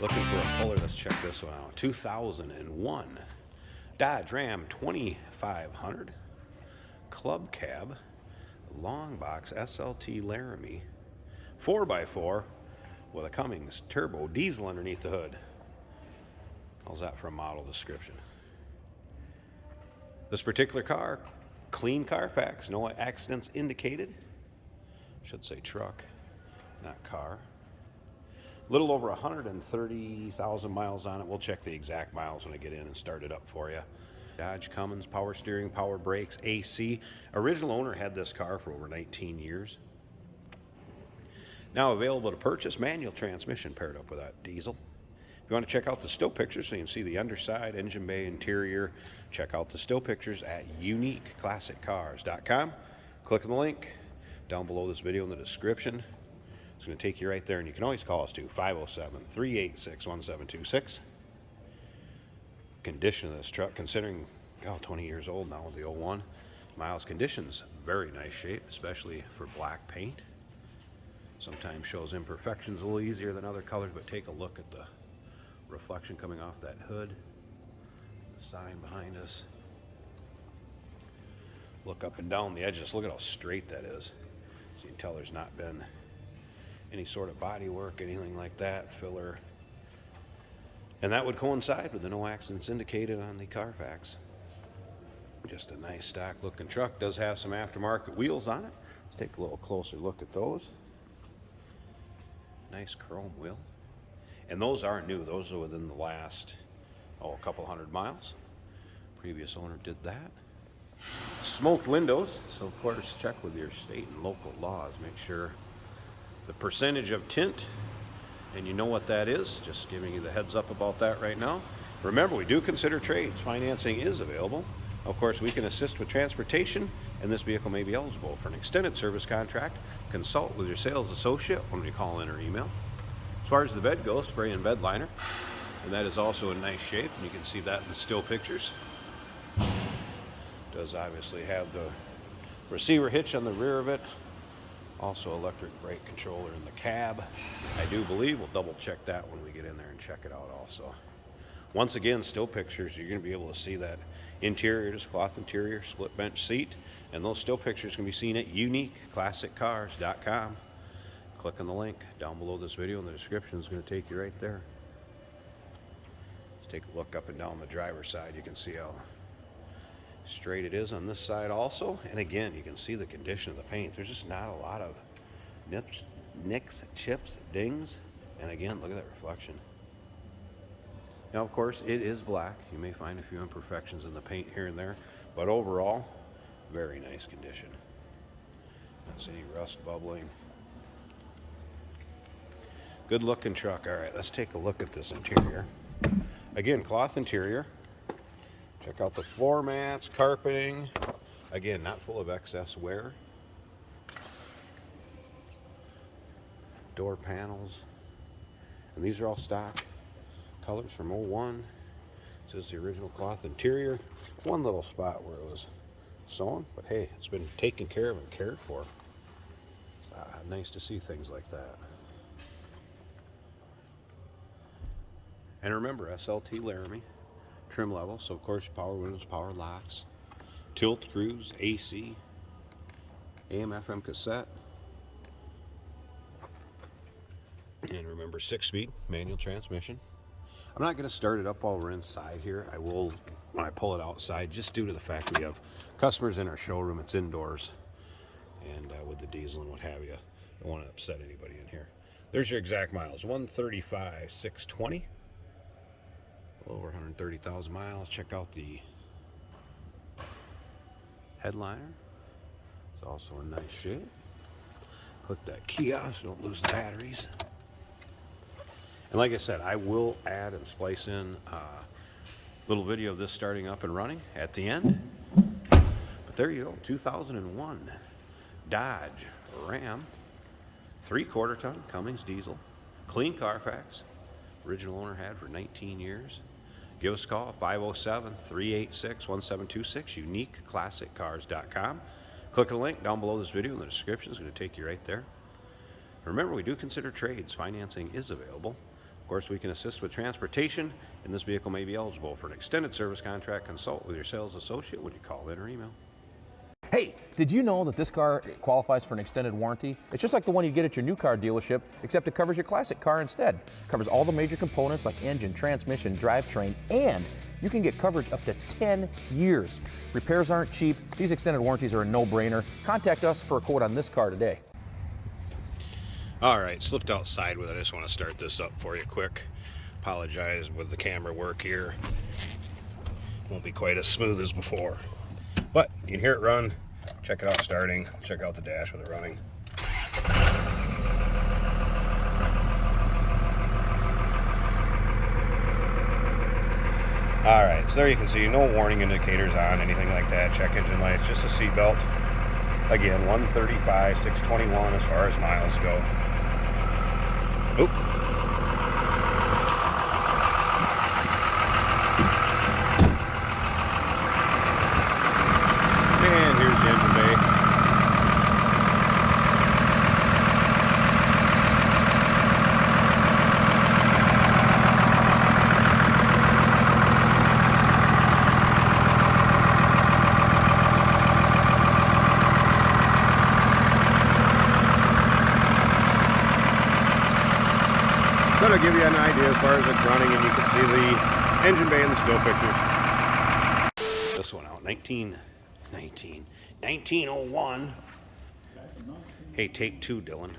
Looking for a color? Let's check this one out. 2001 Dodge Ram 2500 Club Cab Long Box SLT Laramie 4x4 with a Cummins turbo diesel underneath the hood. How's that for a model description? This particular car, clean Carfax, no accidents indicated. Should say truck, not car. Little over 130,000 miles on it. We'll check the exact miles when I get in and start it up for you. Dodge Cummins, power steering, power brakes, AC. Original owner had this car for over 19 years. Now available to purchase, manual transmission paired up with that diesel. If you want to check out the still pictures so you can see the underside, engine bay, interior, check out the still pictures at uniqueclassiccars.com. Click on the link down below this video in the description. It's going to take you right there, and you can always call us too, 507-386-1726. Condition of this truck, considering 20 years old now with the 01. Miles, conditions, very nice shape, especially for black paint. Sometimes shows imperfections a little easier than other colors, but take a look at the reflection coming off that hood, the sign behind us. Look up and down the edges. Look at how straight that is. So you can tell there's not been any sort of body work, anything like that, filler. And that would coincide with the no accidents indicated on the Carfax. Just a nice stock looking truck. Does have some aftermarket wheels on it. Let's take a little closer look at those. Nice chrome wheel. And those aren't new. Those are within the last, a couple hundred miles. Previous owner did that. Smoked windows. So of course check with your state and local laws. Make sure the percentage of tint, and you know what that is. Just giving you the heads up about that right now. Remember, we do consider trades. Financing is available. Of course, we can assist with transportation, and this vehicle may be eligible for an extended service contract. Consult with your sales associate when you call in or email. As far as the bed goes, spray and bed liner, and that is also in nice shape, and you can see that in the still pictures. Does obviously have the receiver hitch on the rear of it. Also electric brake controller in the cab. I do believe we'll double check that when we get in there and check it out also. Once again, still pictures, you're going to be able to see that interior, just cloth interior, split bench seat, and those still pictures can be seen at uniqueclassiccars.com. Click on the link down below this video in the description. It's going to take you right there. Let's take a look up and down the driver's side. You can see how straight it is on this side also, and again you can see the condition of the paint. There's just not a lot of nips, nicks, chips, dings, and again look at that reflection. Now of course it is black. You may find a few imperfections in the paint here and there, but overall very nice condition. Not see any rust bubbling. Good looking truck. All right, let's take a look at this interior. Again, cloth interior. Check out the floor mats, carpeting. Again, not full of excess wear. Door panels. And these are all stock colors from 01. This is the original cloth interior. One little spot where it was sewn, but hey, it's been taken care of and cared for. It's nice to see things like that. And remember, SLT Laramie. Trim level, so of course power windows, power locks, tilt cruise, AC, AM FM cassette, and remember 6-speed manual transmission. I'm not going to start it up while we're inside here. I will when I pull it outside, just due to the fact we have customers in our showroom. It's indoors, and with the diesel and what have you, don't want to upset anybody in here. There's your exact miles: 135,620. Over 130,000 miles. Check out the headliner. It's also in nice shape. Put that key on so don't lose the batteries. And like I said, I will add and splice in a little video of this starting up and running at the end. But there you go, 2001 Dodge Ram, 3/4 ton Cummins diesel, clean Carfax. Original owner had for 19 years. Give us a call, 507-386-1726, uniqueclassiccars.com. Click the link down below this video in the description. It's going to take you right there. Remember, we do consider trades. Financing is available. Of course, we can assist with transportation, and this vehicle may be eligible for an extended service contract. Consult with your sales associate when you call in or email. Hey, did you know that this car qualifies for an extended warranty? It's just like the one you get at your new car dealership, except it covers your classic car instead. It covers all the major components like engine, transmission, drivetrain, and you can get coverage up to 10 years. Repairs aren't cheap. These extended warranties are a no-brainer. Contact us for a quote on this car today. All right, slipped outside with it. I just want to start this up for you quick. Apologize with the camera work here. Won't be quite as smooth as before. But you can hear it run. Check it out starting. Check out the dash with it running. All right, so there you can see no warning indicators on, anything like that. Check engine lights, just a seat belt. Again, 135, 621 as far as miles go. Oop. And here's the engine bay. That'll give you an idea as far as it's running, and you can see the engine bay and the still pictures. This one out, 1901. Hey, take two, Dylan.